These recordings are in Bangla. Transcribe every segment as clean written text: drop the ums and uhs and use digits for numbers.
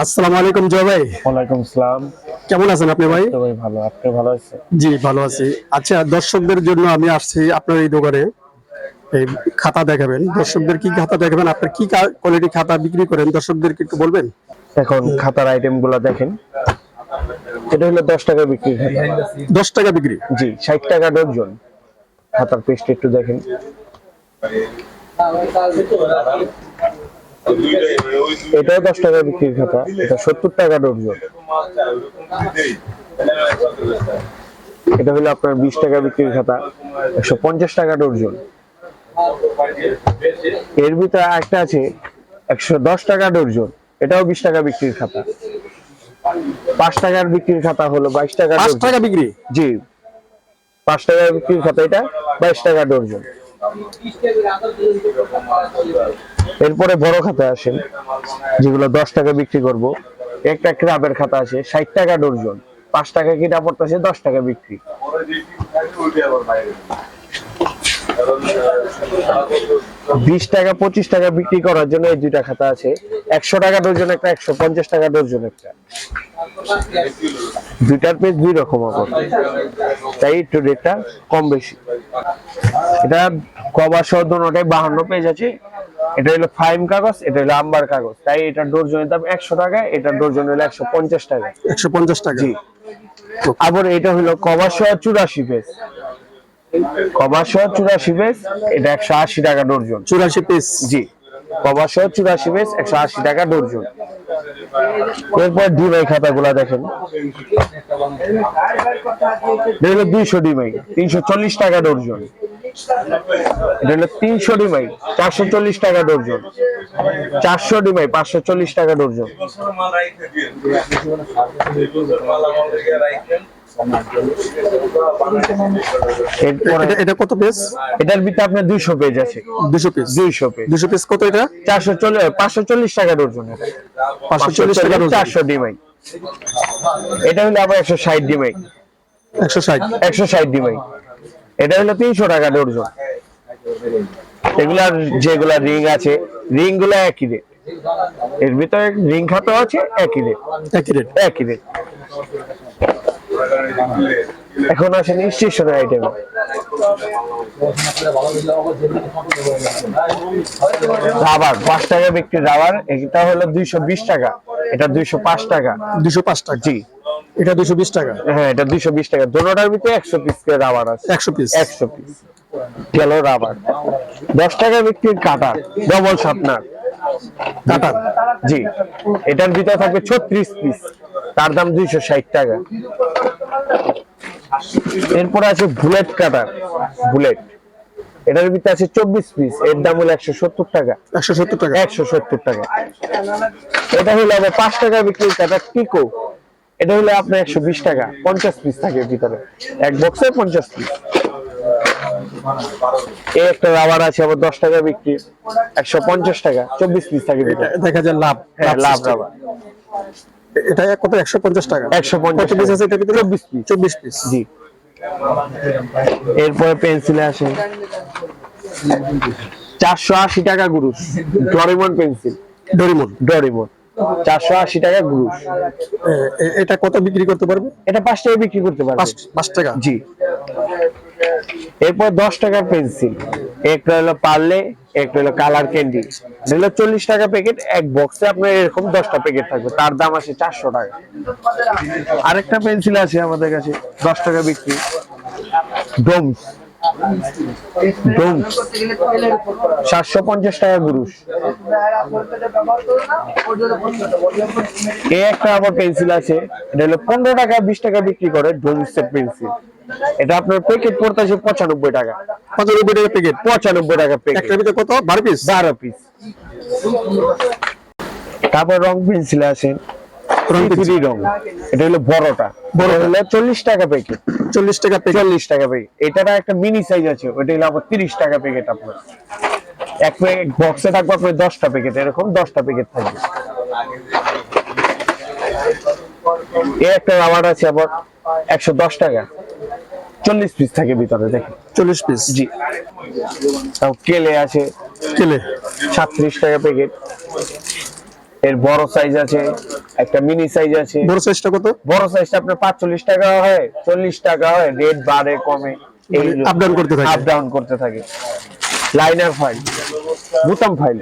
আসসালামু আলাইকুম জয় ভাই। ওয়ালাইকুম আসসালাম। কেমন আছেন আপনি ভাই? তো ভাই ভালো, আপনি ভালো আছেন? জি ভালো আছি। আচ্ছা, দর্শকদের জন্য আমি আসছি আপনার এই দোকানে। এই খাতা দেখাবেন, দর্শকদের কি খাতা দেখাবেন, আপনার কি কোয়ালিটি খাতা বিক্রি করেন দর্শকদেরকে একটু বলবেন? এখন খাতার আইটেম গুলা দেখেন। এটা হলো 10 টাকা বিক্রি খাতা। 10 টাকা বিক্রি? জি, 60 টাকা ডজন। খাতার পেস্ট একটু দেখেন। এটাও 10 টাকা বিক্রি খাতা, এটা 70 টাকা ডজন। এটা হলো আপনার 20 টাকা বিক্রির খাতা, 150 টাকা ডজন। এর ভিতরে একটা আছে 110 টাকা ডজন, এটাও 20 টাকা বিক্রির খাতা। 5 টাকার বিক্রির খাতা হলো 22 টাকা। 5 টাকা বিক্রি? জি, 5 টাকার বিক্রির খাতা, এটা 22 টাকা ডজন। এরপরে বড় খাতা আসেন, যেগুলো 10 টাকা বিক্রি করব। একটা ক্রাবের খাতা আছে 60 টাকা ডজন, 5 টাকা কিনা পড়তেছে, 10 টাকা বিক্রি। 20 টাকা 25 টাকা বিক্রি করার জন্য এই দুইটা খাতা আছে। 100 টাকা ডজন একটা, 150 টাকা ডজন একটা। দুইটার পেজ দুই রকম আবার, তাই একটু রেটটা কম বেশি। এটা কভার সহ দুটোটাই 52 পেজ আছে। এটা হলো ফাইম কাগজ, এটা হলো আম্বার কাগজ, তাই এটা ডজনের দাম 100 টাকা, এটা ডজন হলো 150 টাকা। 150 টাকা? জি। আবার এটা হলো কভার সহ 84 পেজ, কভার সহ 84 পেজ, এটা 180 টাকা ডজন। 84 পিস? জি, কভার সহ 84 পেজ, 180 টাকা ডজন। এরপর ডিমাই খাতাগুলা দেখেন। এটা হলো 200 ডিমাই, 340 টাকা ডজন। এটা হলো 300 ডিমাই, 440 টাকা ডজন। 400 ডিমাই, 540 টাকা ডজন। এটা কত পেজ? এটার ভিতরে আপনার 200 পেজ আছে। 200 পিস? 200 পেজ। 200 পিস কত এটা? 540 টাকা ডজন। 540 টাকা ডজন। 400 ডিমাই। এটা হলো আবার 160 ডিমাই। 160 ডিমাই। এটা হলো 300 টাকা ডজন। এগুলার যেগুলা রিং আছে, রিং গুলা একই রেট। এর ভিতরে রিং খাতা আছে, একই রেট। একই রেট। এখন আসেন স্টেশনারি আইটেম। রাবার 5 টাকা বিক্রি রাবার, এটা হলো 220 টাকা, এটা 205 টাকা। 205 টাকা? জি। এটা 220 টাকা? হ্যাঁ, এটা 220 টাকা। দুটোটার ভিতরে 100 পিস করে রাবার আছে। 100 পিস? 100 পিস গেল রাবার। 10 টাকা বিক্রির কাটার, ডবল শার্পনার কাটার। জি, এটার ভিতরে থাকবে 36 পিস, তার দাম 260 টাকা। এরপর আছে বুলেট কাটার, বুলেট, এটার ভিতরে আছে 24 পিস, এর দাম হলো 170 টাকা। 170 টাকা? 170 টাকা। এটা হলো আবার 5 টাকা বিক্রির কাটার টিকো, এটা হলো আপনার 120 টাকা, 50 পিস থাকে ভিতরে, এক বক্সে 50 পিস। এই একটা রাবার আছে আবার 10 টাকা বিক্রি, 150 টাকা, 24 পিস থাকে ভিতরে। দেখা যায় লাভ? হ্যাঁ, লাভ রাবার। এটা কত? 150 টাকা? 150 কত পিস আছে এটা ভিতরে? 24 পিস। 24 পিস? জি। এরপরে পেন্সিলে আসে 480 টাকা গ্রুস, ডোরেমন পেন্সিল। ডোরেমন 480 টাকা গ্রুস। এটা কত বিক্রি করতে পারবে? এটা 5 টাকা বিক্রি করতে পারবে। 5 টাকা? জি। এরপর 10 টাকার পেন্সিল, একটা হলো পার্লে, একটা হলো কালার ক্যান্ডি। এগুলো 40 টাকা প্যাকেট, এক বক্সে আপনার এরকম 10টা প্যাকেট থাকবে, তার দাম আছে 400 টাকা। আরেকটা পেন্সিল আছে আমাদের কাছে 10 টাকা বিক্রি, ডোমস। 750 টাকা গ্রুস। এই একটা আবার পেন্সিল আছে, এটা হলো 15 টাকা 20 টাকা বিক্রি করে, ডোমসের পেন্সিল। এটা আপনার প্যাকেট পড়তেছে 95 টাকা। 95 টাকা প্যাকেট? 95 টাকা প্যাকেট। একটার ভিতরে কত? 12 পিস? 12 পিস। তারপর রং পেন্সিল আছে, রং, এটা হলো বড়টা, বড় হলো 40 টাকা প্যাকেট। 40 টাকা প্যাকেট? 40 টাকা প্যাকেট। এটার একটা মিনি সাইজ আছে, ওটা হলো আবার 30 টাকা প্যাকেট। আপনার এক প্যাকেট বক্সে থাকবে আপনার 10টা প্যাকেট, এরকম 10টা প্যাকেট থাকবে। এই একটা রাবার আছে আবার 110 টাকা, 40 পিস থাকে ভিতরে, দেখেন 40 পিস? জি। কেলে আছে, কেলে 37 টাকা প্যাকেট। এর বড় সাইজ আছে, একটা মিনি সাইজ আছে। বড় সাইজটা কত? বড় সাইজটা আপনার 45 টাকা হয়, 40 টাকা হয়, রেট বাড়ে কমে, এই আপ ডাউন করতে থাকে। আপ ডাউন করতে থাকে। লাইনার ফাইল, বুতাম ফাইল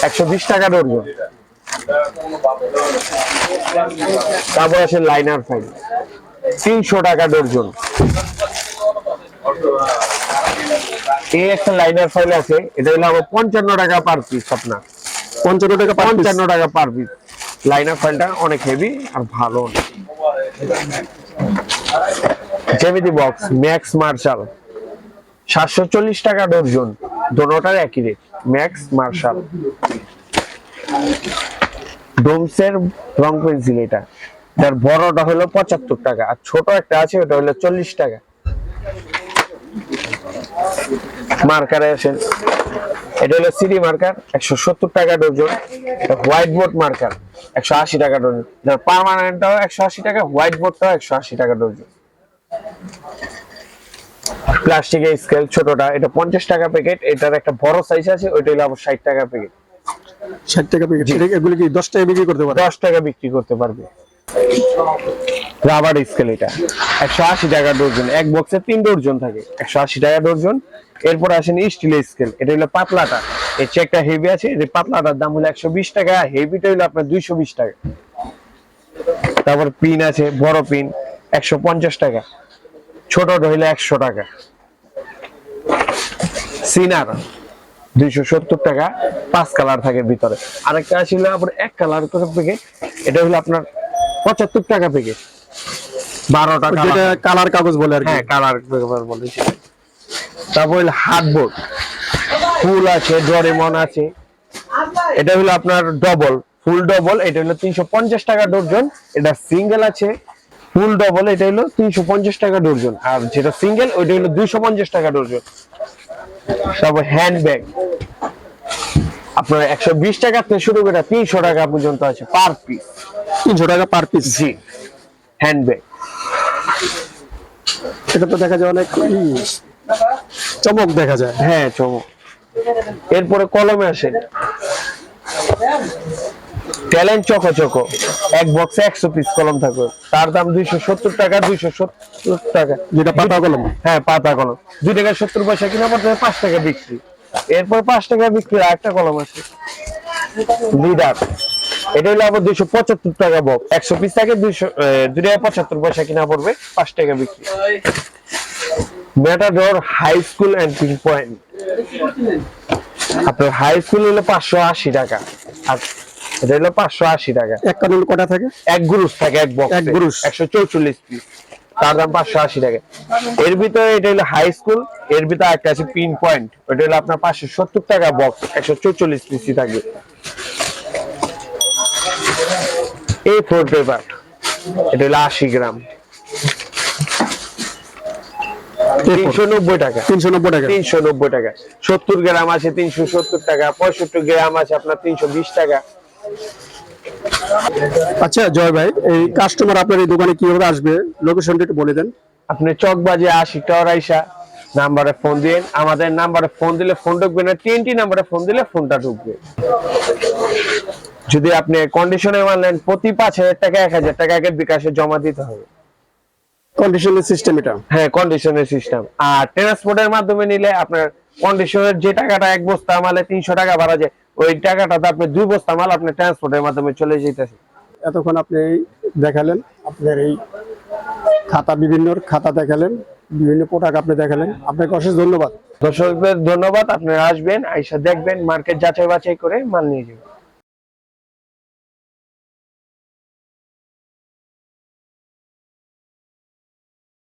120 টাকা ডর্জন। তারপর আছে লাইনার ফাইল 300 টাকা ডর্জন। এই একটা লাইনার ফাইল আছে, এটা হলো আবার 55 টাকা পার পিস। আপনার 55 টাকা 55 টাকা পার পিস। লাইনার ফাইলটা অনেক হেভি আর ভালো। জ্যামিতি বক্স ম্যাক্স মার্শাল 740 টাকা ডর্জন, দোনোটার একই রেট, ম্যাক্স মার্শাল। ডোমসের রং পেন্সিল, এটা যার বড়টা হলো 75 টাকা, আর ছোট একটা আছে ওটা হলো 40 টাকা। মার্কারে আসেন, এটা হলো সিডি মার্কার 170 টাকা ডজন। হোয়াইট বোর্ড মার্কার 180 টাকা ডজন, যার পার্মানেন্টটাও 180 টাকা, হোয়াইট বোর্ডটাও 180 টাকা ডজন। প্লাস্টিকের স্কেল ছোটটা, এটা 50 টাকা প্যাকেট। এটার একটা বড় সাইজ আছে, ওইটা হলো আবার 60 টাকা প্যাকেট। 60 টাকা প্যাকেট। এগুলো কি 10 টাকা বিক্রি করতে পারে? 10 টাকা বিক্রি করতে পারবে। রাবার স্কেল, এটা 180 টাকা ডজন, এক বক্সে 3 ডজন থাকে, 180 টাকা ডজন। এরপর আসেন স্টিলের স্কেল, এটা হলো পাতলাটা। এই চেকটা হেভি আছে, এই পাতলাটার দাম হলো 120 টাকা, হেভিটা হলো আপনার 220 টাকা। তারপর পিন আছে, বড় পিন 150 টাকা, ছোটটা হইলো 100 টাকা। সিনার 270 টাকা, 5 কালার থাকে ভিতরে। আরেকটা ছিল আবার এক কালার করে প্যাকেট, এটা হলো আপনার 75 টাকা প্যাকেট, 12 টাকা। যেটা কালার কাগজ বলে আর কি। হ্যাঁ, কালার পেপার বলেছি। তারপর হলো হার্ডবোর্ড, ফুল আছে, ডোরেমন আছে। এটা হলো আপনার ডবল, ফুল ডবল, এটা হলো 350 টাকা ডর্জন। এটা সিঙ্গেল আছে, ফুল ডবল, এটা হলো 350 টাকা ডর্জন, আর যেটা সিঙ্গেল ওইটা হলো 250 টাকা ডর্জন। তারপর হ্যান্ডব্যাগ আপনার 120 টাকা থেকে শুরু করে 300 টাকা পর্যন্ত আছে পার পিস। 300 টাকা পার পিস। জি, হ্যান্ডব্যাগ। এটা তো দেখা যায় অনেক চমক দেখা যায়। হ্যাঁ, চমক। এরপরে কলমে আসে, ট্যালেন্ট চকো চকো, এক বক্সে 100 পিস কলম থাকবে, তার দাম 270 টাকা। 270 টাকা যেটা পাতা কলম। হ্যাঁ, পাতা কলম 2 টাকা 70 পয়সা কিনা পড়তে 5 টাকা বিক্রি। এরপর 5 টাকা বিক্রি আরেকটা কলম আছে লিডার, এটা হলো আবার 275 টাকা বক্স, 100 পিস থাকে, 2 টাকা 75 পয়সা কিনা পড়বে, 5 টাকা বিক্রি। মেটাডোর হাই স্কুল এন্ড পিং পয়েন্ট, আপনার হাই স্কুল হলো 580 টাকা, আর এটা হলো 580 টাকা। এক কানুন কটা থাকে? এক গ্রুস থাকে, এক বক্স, এক গ্রুস 144 পিস, তার দাম 580 টাকা। এর ভিতরে এটা হলো হাই স্কুল, এর ভিতরে একটা আছে পিন পয়েন্ট, ওটা হলো আপনার 570 টাকা বক্স, 144 পিসই থাকবে। A4 পেপার, এটা হলো 80 গ্রাম, 390 টাকা। 390 টাকা। 390 টাকা। 70 গ্রাম আছে 370 টাকা, 65 গ্রাম আছে আপনার 320 টাকা। আচ্ছা জয় ভাই, এই কাস্টমার আপনার এই দোকানে কিভাবে আসবে, লোকেশনটা একটু বলে দেন। আপনি চকবাজে 80 টাওয়ার আইসা নাম্বারে ফোন দিন, আমাদের নাম্বারে ফোন দিলে ফোন ঢুকবে না, TNT নাম্বারে ফোন দিলে ফোনটা ঢুকবে। যদি আপনি কন্ডিশনে মাল নেন, প্রতি 5000 টাকা 1000 টাকা আগে বিকাশে জমা দিতে হবে। কন্ডিশনের সিস্টেম এটা। হ্যাঁ, কন্ডিশনের সিস্টেম। আর ট্রান্সপোর্টের মাধ্যমে নিলে আপনার কন্ডিশনের যে টাকাটা এক বস্তা মালে 300 টাকা ভাড়া যায়, ওই টাকাটাতে আপনি 2 বস্তা মাল আপনি ট্রান্সপোর্টের মাধ্যমে চলে যেতেছে। এতক্ষণ আপনি দেখালেন আপনার এই খাতা, বিভিন্ন খাতা দেখালেন, বিভিন্ন প্রোডাক্ট আপনি দেখালেন, আপনাকে অশেষ ধন্যবাদ। দর্শকদের ধন্যবাদ, আপনারা আসবেন, আইসা দেখবেন, মার্কেট যাচাই বাছাই করে মাল নিয়ে যাবেন।